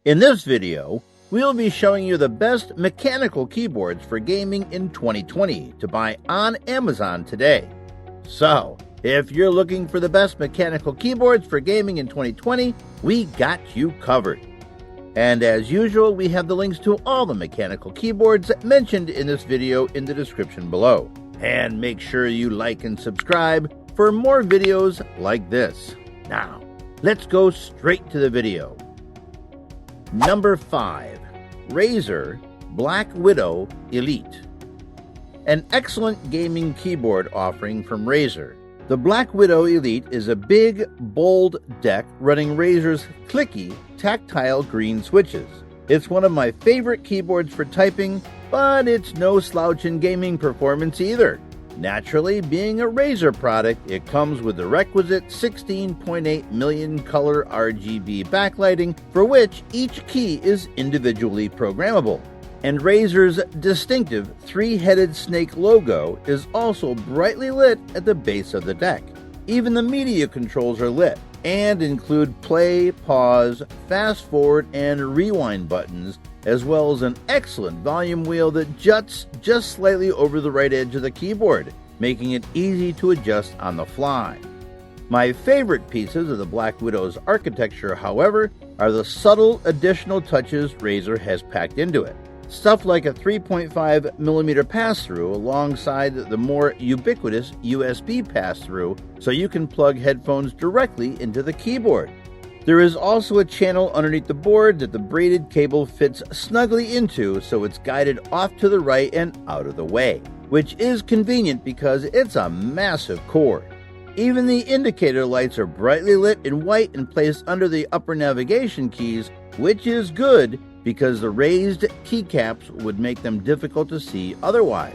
In this video, we'll be showing you the best mechanical keyboards for gaming in 2020 to buy on Amazon today. So, if you're looking for the best mechanical keyboards for gaming in 2020, we got you covered. And as usual, we have the links to all the mechanical keyboards mentioned in this video in the description below. And make sure you like and subscribe for more videos like this. Now, let's go straight to the video. Number 5. Razer BlackWidow Elite. An excellent gaming keyboard offering from Razer. The BlackWidow Elite is a big, bold deck running Razer's clicky, tactile green switches. It's one of my favorite keyboards for typing, but it's no slouch in gaming performance either. Naturally, being a Razer product, it comes with the requisite 16.8 million color RGB backlighting, for which each key is individually programmable. And Razer's distinctive three-headed snake logo is also brightly lit at the base of the deck. Even the media controls are lit and include play, pause, fast forward, and rewind buttons, as well as an excellent volume wheel that juts just slightly over the right edge of the keyboard, making it easy to adjust on the fly. My favorite pieces of the BlackWidow's architecture, however, are the subtle additional touches Razer has packed into it. Stuff like a 3.5mm pass-through alongside the more ubiquitous USB pass-through, so you can plug headphones directly into the keyboard. There is also a channel underneath the board that the braided cable fits snugly into, so it's guided off to the right and out of the way, which is convenient because it's a massive cord. Even the indicator lights are brightly lit in white and placed under the upper navigation keys, which is good because the raised keycaps would make them difficult to see otherwise.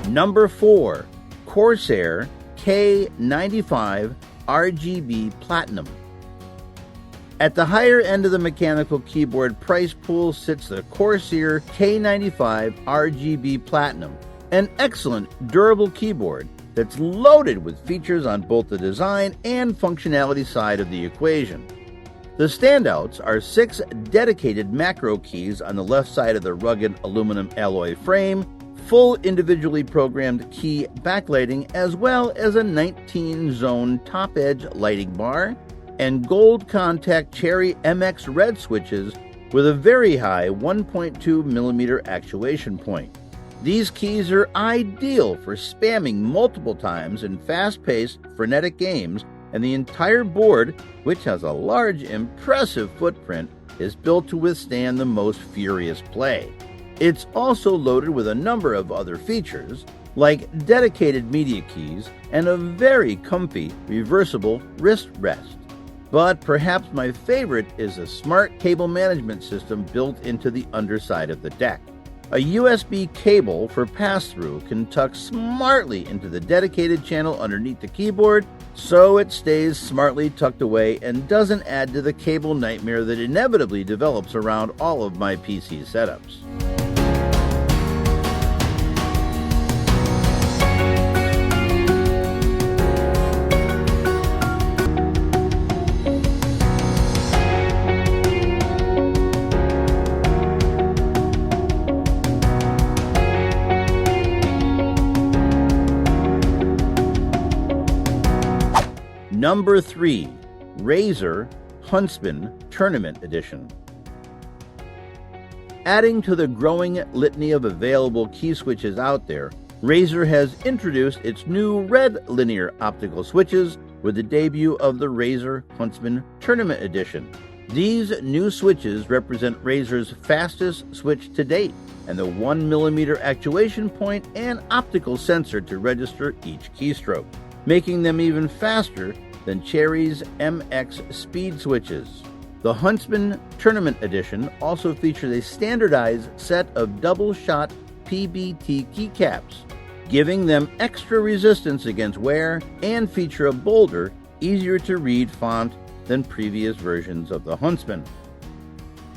Number 4. Corsair K95 RGB Platinum. At the higher end of the mechanical keyboard price pool sits the Corsair K95 RGB Platinum, an excellent durable keyboard that's loaded with features on both the design and functionality side of the equation. The standouts are 6 dedicated macro keys on the left side of the rugged aluminum alloy frame, full individually programmed key backlighting, as well as a 19-zone top-edge lighting bar, and gold contact cherry MX red switches with a very high 1.2mm actuation point. These keys are ideal for spamming multiple times in fast-paced, frenetic games, and the entire board, which has a large, impressive footprint, is built to withstand the most furious play. It's also loaded with a number of other features, like dedicated media keys and a very comfy reversible wrist rest. But perhaps my favorite is a smart cable management system built into the underside of the deck. A USB cable for pass-through can tuck smartly into the dedicated channel underneath the keyboard, so it stays smartly tucked away and doesn't add to the cable nightmare that inevitably develops around all of my PC setups. Number 3. Razer Huntsman Tournament Edition. Adding to the growing litany of available key switches out there, Razer has introduced its new red linear optical switches with the debut of the Razer Huntsman Tournament Edition. These new switches represent Razer's fastest switch to date, and the 1mm actuation point and optical sensor to register each keystroke, making them even faster than Cherry's MX speed switches. The Huntsman Tournament Edition also features a standardized set of double-shot PBT keycaps. giving them extra resistance against wear and feature a bolder, easier to read font than previous versions of the Huntsman.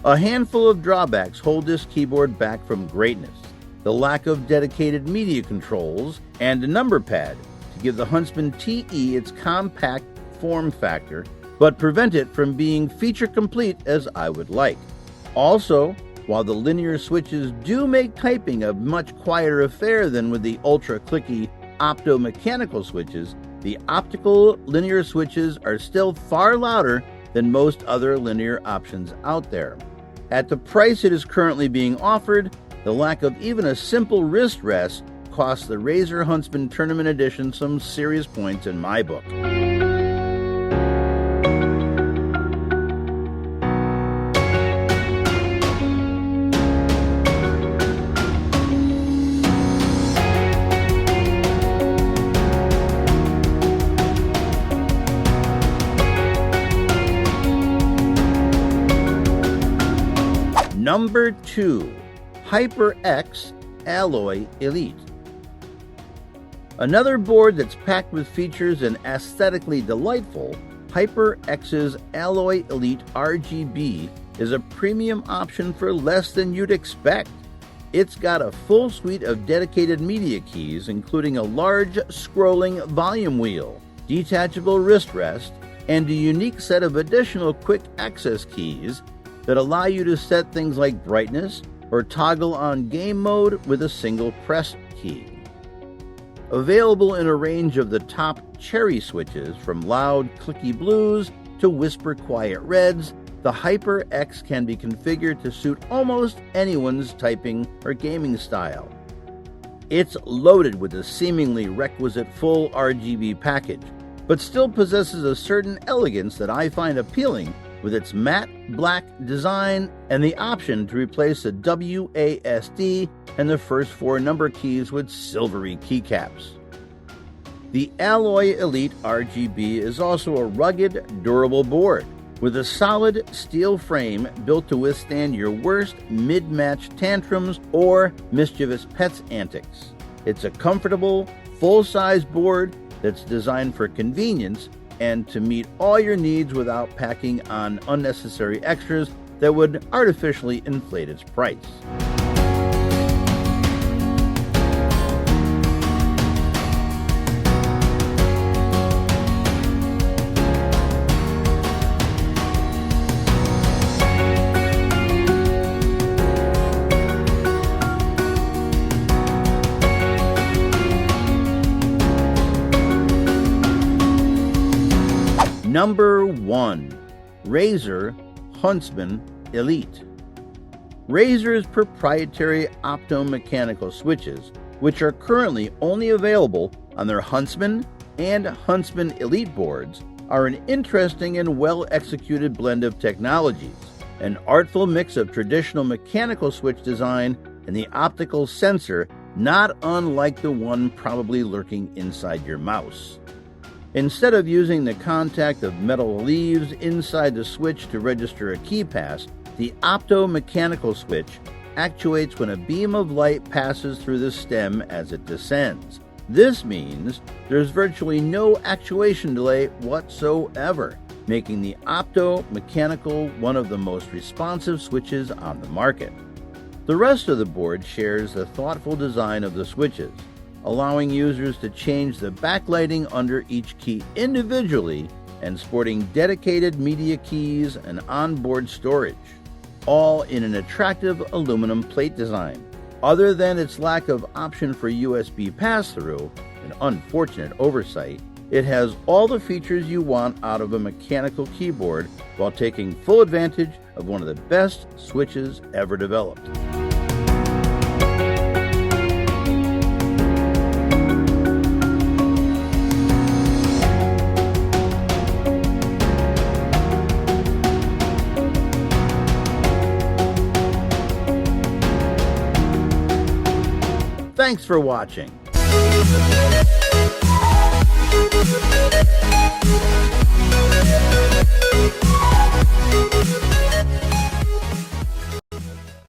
A handful of drawbacks hold this keyboard back from greatness: the lack of dedicated media controls and a number pad to give the Huntsman TE its compact form factor, but prevent it from being feature complete as I would like. Also, while the linear switches do make typing a much quieter affair than with the ultra clicky opto-mechanical switches, the optical linear switches are still far louder than most other linear options out there. At the price it is currently being offered, the lack of even a simple wrist rest costs the Razer Huntsman Tournament Edition some serious points in my book. Number 2. HyperX Alloy Elite. Another board that's packed with features and aesthetically delightful, HyperX's Alloy Elite RGB is a premium option for less than you'd expect. It's got a full suite of dedicated media keys, including a large scrolling volume wheel, detachable wrist rest, and a unique set of additional quick access keys that allow you to set things like brightness or toggle on game mode with a single press key. Available in a range of the top cherry switches, from loud, clicky blues to whisper quiet reds, the HyperX can be configured to suit almost anyone's typing or gaming style. It's loaded with a seemingly requisite full RGB package, but still possesses a certain elegance that I find appealing, with its matte black design and the option to replace the WASD and the first 4 number keys with silvery keycaps. The Alloy Elite RGB is also a rugged, durable board with a solid steel frame built to withstand your worst mid-match tantrums or mischievous pets' antics. It's a comfortable, full-size board that's designed for convenience and to meet all your needs without packing on unnecessary extras that would artificially inflate its price. Number 1. Razer Huntsman Elite. Razer's proprietary optomechanical switches, which are currently only available on their Huntsman and Huntsman Elite boards, are an interesting and well-executed blend of technologies, an artful mix of traditional mechanical switch design and the optical sensor not unlike the one probably lurking inside your mouse. Instead of using the contact of metal leaves inside the switch to register a key pass, the optomechanical switch actuates when a beam of light passes through the stem as it descends. This means there's virtually no actuation delay whatsoever, making the optomechanical one of the most responsive switches on the market. The rest of the board shares the thoughtful design of the switches, allowing users to change the backlighting under each key individually and sporting dedicated media keys and onboard storage, all in an attractive aluminum plate design. Other than its lack of option for USB pass-through, an unfortunate oversight, it has all the features you want out of a mechanical keyboard while taking full advantage of one of the best switches ever developed. Thanks for watching.